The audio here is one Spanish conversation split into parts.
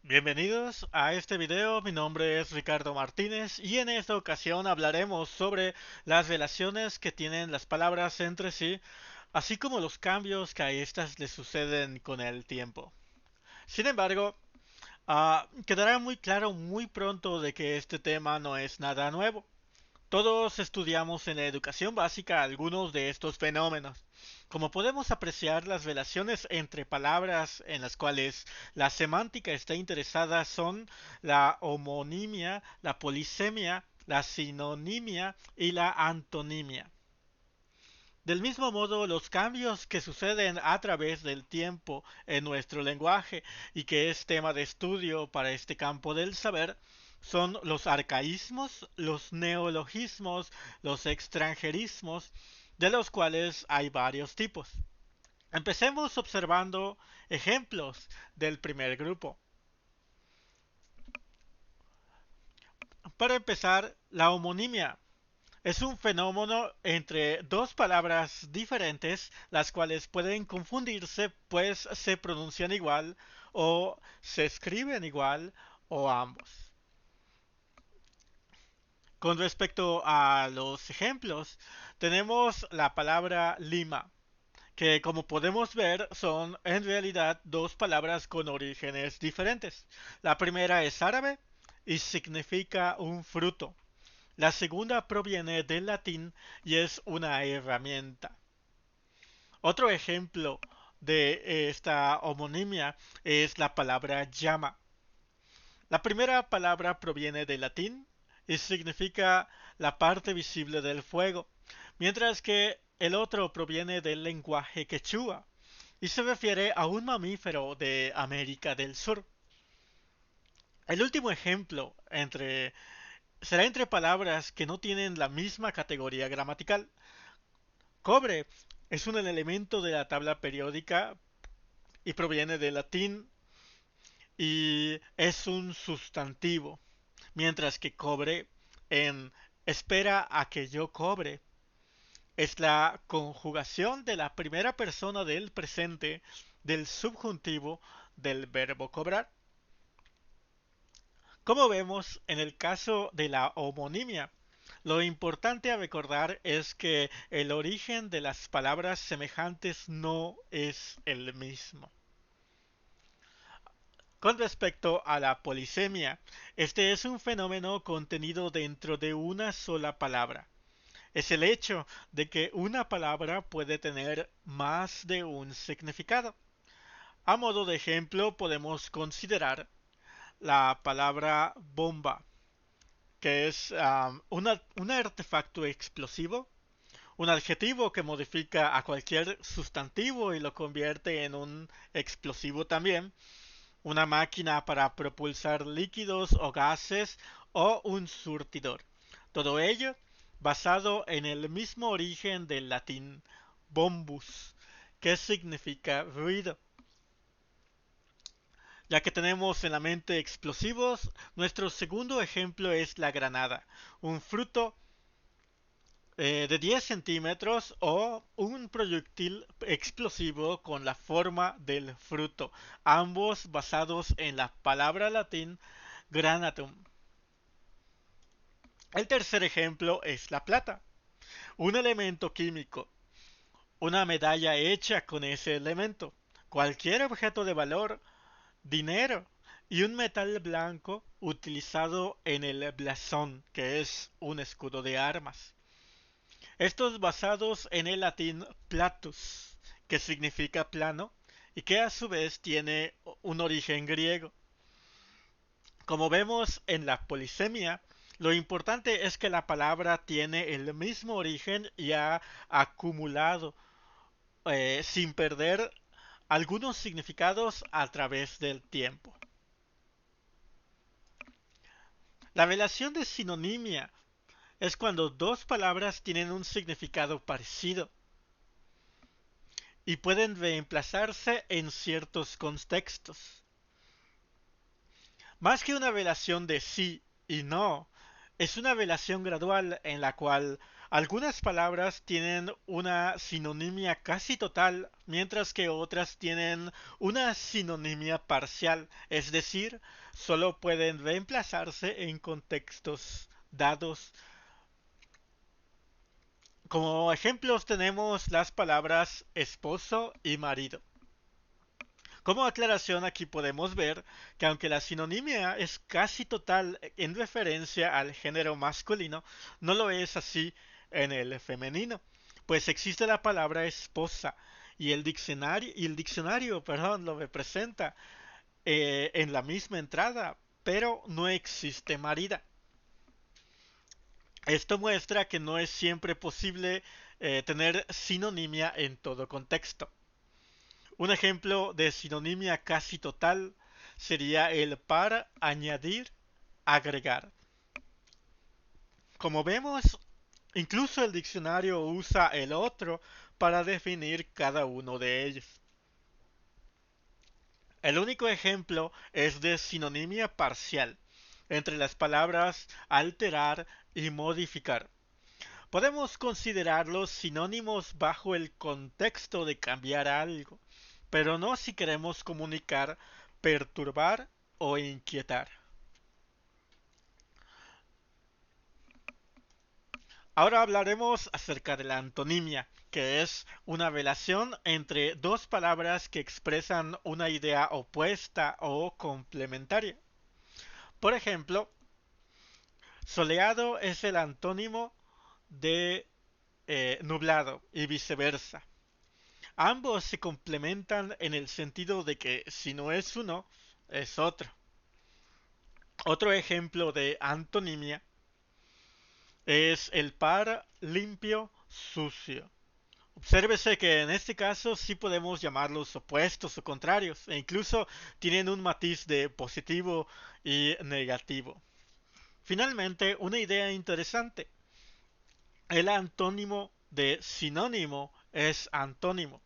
Bienvenidos a este video, mi nombre es Ricardo Martínez y en esta ocasión hablaremos sobre las relaciones que tienen las palabras entre sí, así como los cambios que a estas le suceden con el tiempo. Sin embargo, quedará muy claro muy pronto de que este tema no es nada nuevo. Todos estudiamos en la educación básica algunos de estos fenómenos. Como podemos apreciar, las relaciones entre palabras en las cuales la semántica está interesada son la homonimia, la polisemia, la sinonimia y la antonimia. Del mismo modo, los cambios que suceden a través del tiempo en nuestro lenguaje y que es tema de estudio para este campo del saber son los arcaísmos, los neologismos, los extranjerismos, de los cuales hay varios tipos. Empecemos observando ejemplos del primer grupo. Para empezar, la homonimia. Es un fenómeno entre dos palabras diferentes, las cuales pueden confundirse, pues se pronuncian igual o se escriben igual o ambos. Con respecto a los ejemplos, tenemos la palabra lima, que como podemos ver son en realidad dos palabras con orígenes diferentes. La primera es árabe y significa un fruto. La segunda proviene del latín y es una herramienta. Otro ejemplo de esta homonimia es la palabra llama. La primera palabra proviene del latín y significa la parte visible del fuego, mientras que el otro proviene del lenguaje quechua y se refiere a un mamífero de América del Sur. El último ejemplo será entre palabras que no tienen la misma categoría gramatical. Cobre es un elemento de la tabla periódica y proviene del latín y es un sustantivo, mientras que cobre en espera a que yo cobre es la conjugación de la primera persona del presente del subjuntivo del verbo cobrar. Como vemos en el caso de la homonimia, lo importante a recordar es que el origen de las palabras semejantes no es el mismo. Con respecto a la polisemia, este es un fenómeno contenido dentro de una sola palabra. Es el hecho de que una palabra puede tener más de un significado. A modo de ejemplo podemos considerar la palabra bomba, que es un artefacto explosivo, un adjetivo que modifica a cualquier sustantivo y lo convierte en un explosivo también, una máquina para propulsar líquidos o gases o un surtidor. Todo ello basado en el mismo origen del latín bombus, que significa ruido. Ya que tenemos en la mente explosivos, nuestro segundo ejemplo es la granada, un fruto de 10 centímetros o un proyectil explosivo con la forma del fruto, ambos basados en la palabra latín granatum. El tercer ejemplo es la plata, un elemento químico, una medalla hecha con ese elemento, cualquier objeto de valor, dinero y un metal blanco utilizado en el blasón, que es un escudo de armas. Estos basados en el latín platus, que significa plano y que a su vez tiene un origen griego. Como vemos en la polisemia, lo importante es que la palabra tiene el mismo origen y ha acumulado sin perder algunos significados a través del tiempo. La relación de sinonimia es cuando dos palabras tienen un significado parecido y pueden reemplazarse en ciertos contextos. Más que una relación de sí y no, es una relación gradual en la cual Algunas palabras tienen una sinonimia casi total, mientras que otras tienen una sinonimia parcial, es decir, solo pueden reemplazarse en contextos dados. Como ejemplos tenemos las palabras esposo y marido. Como aclaración aquí podemos ver que aunque la sinonimia es casi total en referencia al género masculino, no lo es así en el femenino, pues existe la palabra esposa y el diccionario, perdón, lo representa en la misma entrada, pero no existe marida. Esto muestra que no es siempre posible tener sinonimia en todo contexto. Un ejemplo de sinonimia casi total sería el par, añadir, agregar. Como vemos, incluso el diccionario usa el otro para definir cada uno de ellos. El único ejemplo es de sinonimia parcial, entre las palabras alterar y modificar. Podemos considerarlos sinónimos bajo el contexto de cambiar algo, pero no si queremos comunicar, perturbar o inquietar. Ahora hablaremos acerca de la antonimia, que es una relación entre dos palabras que expresan una idea opuesta o complementaria. Por ejemplo, soleado es el antónimo de nublado y viceversa. Ambos se complementan en el sentido de que si no es uno, es otro. Otro ejemplo de antonimia es el par limpio sucio. Obsérvese que en este caso sí podemos llamarlos opuestos o contrarios, e incluso tienen un matiz de positivo y negativo. Finalmente, una idea interesante. El antónimo de sinónimo es antónimo.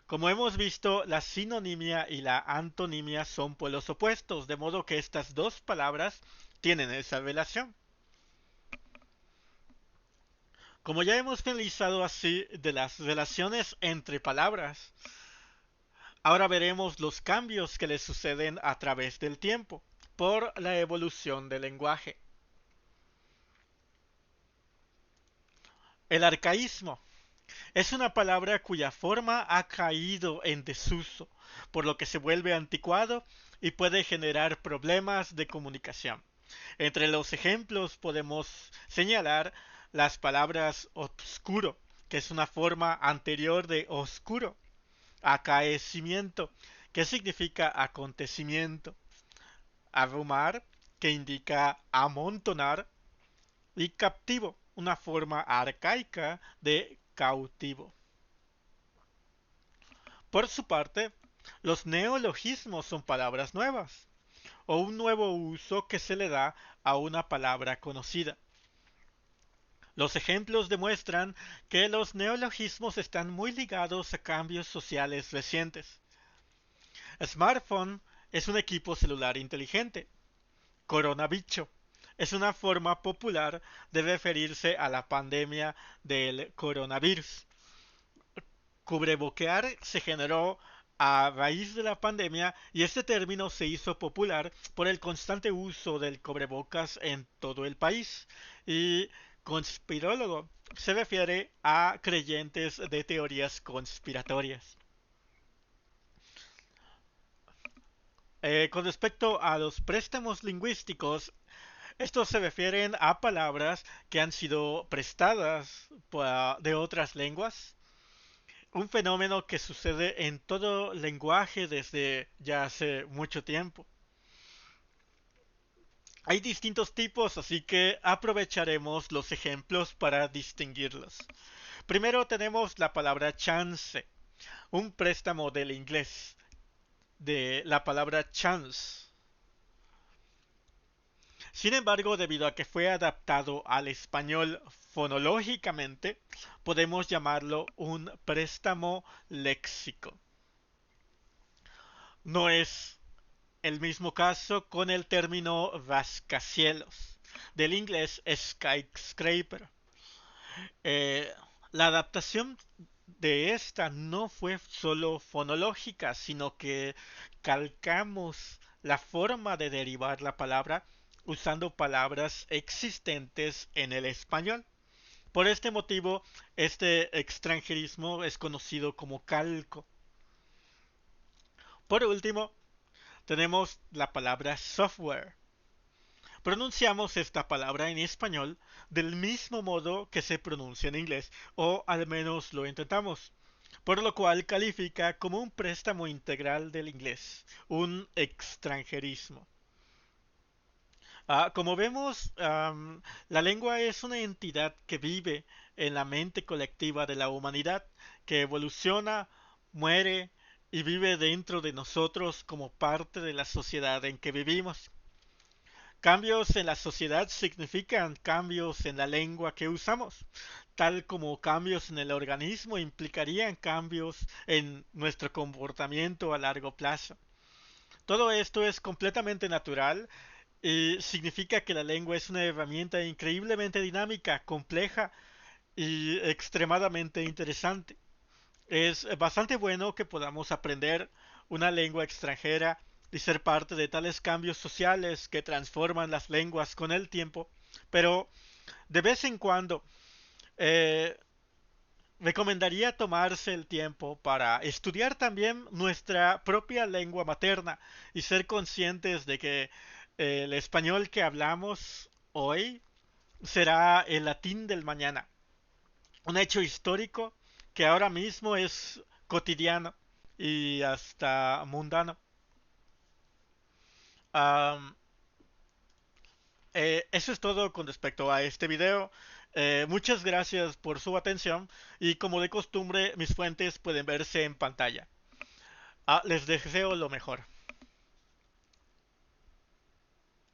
Como hemos visto, la sinonimia y la antonimia son polos opuestos, de modo que estas dos palabras tienen esa relación. Como ya hemos finalizado así de las relaciones entre palabras, ahora veremos los cambios que le suceden a través del tiempo por la evolución del lenguaje. El arcaísmo es una palabra cuya forma ha caído en desuso, por lo que se vuelve anticuado y puede generar problemas de comunicación. Entre los ejemplos podemos señalar las palabras obscuro, que es una forma anterior de oscuro, acaecimiento, que significa acontecimiento, abrumar, que indica amontonar, y captivo, una forma arcaica de cautivo. Por su parte, los neologismos son palabras nuevas, o un nuevo uso que se le da a una palabra conocida. Los ejemplos demuestran que los neologismos están muy ligados a cambios sociales recientes. Smartphone es un equipo celular inteligente. Coronabicho es una forma popular de referirse a la pandemia del coronavirus. Cubreboquear se generó a raíz de la pandemia y este término se hizo popular por el constante uso del cubrebocas en todo el país. Y conspirólogo se refiere a creyentes de teorías conspiratorias. Con respecto a los préstamos lingüísticos, estos se refieren a palabras que han sido prestadas de otras lenguas, un fenómeno que sucede en todo lenguaje desde ya hace mucho tiempo. Hay distintos tipos, así que aprovecharemos los ejemplos para distinguirlos. Primero tenemos la palabra chance, un préstamo del inglés, de la palabra chance. Sin embargo, debido a que fue adaptado al español fonológicamente, podemos llamarlo un préstamo léxico. No es el mismo caso con el término rascacielos, del inglés skyscraper. Eh, la adaptación de esta no fue solo fonológica, sino que calcamos la forma de derivar la palabra usando palabras existentes en el español. Por este motivo, este extranjerismo es conocido como calco. Por último, tenemos la palabra software. Pronunciamos esta palabra en español del mismo modo que se pronuncia en inglés, o al menos lo intentamos, por lo cual califica como un préstamo integral del inglés, un extranjerismo. Como vemos, la lengua es una entidad que vive en la mente colectiva de la humanidad, que evoluciona, muere y vive dentro de nosotros como parte de la sociedad en que vivimos. Cambios en la sociedad significan cambios en la lengua que usamos, tal como cambios en el organismo implicarían cambios en nuestro comportamiento a largo plazo. Todo esto es completamente natural y significa que la lengua es una herramienta increíblemente dinámica, compleja y extremadamente interesante. Es bastante bueno que podamos aprender una lengua extranjera y ser parte de tales cambios sociales que transforman las lenguas con el tiempo, pero de vez en cuando eh, recomendaría tomarse el tiempo para estudiar también nuestra propia lengua materna y ser conscientes de que el español que hablamos hoy será el latín del mañana, un hecho histórico que ahora mismo es cotidiano y hasta mundano. Am, Eso es todo con respecto a este video. Muchas gracias por su atención y como de costumbre mis fuentes pueden verse en pantalla. Les deseo lo mejor.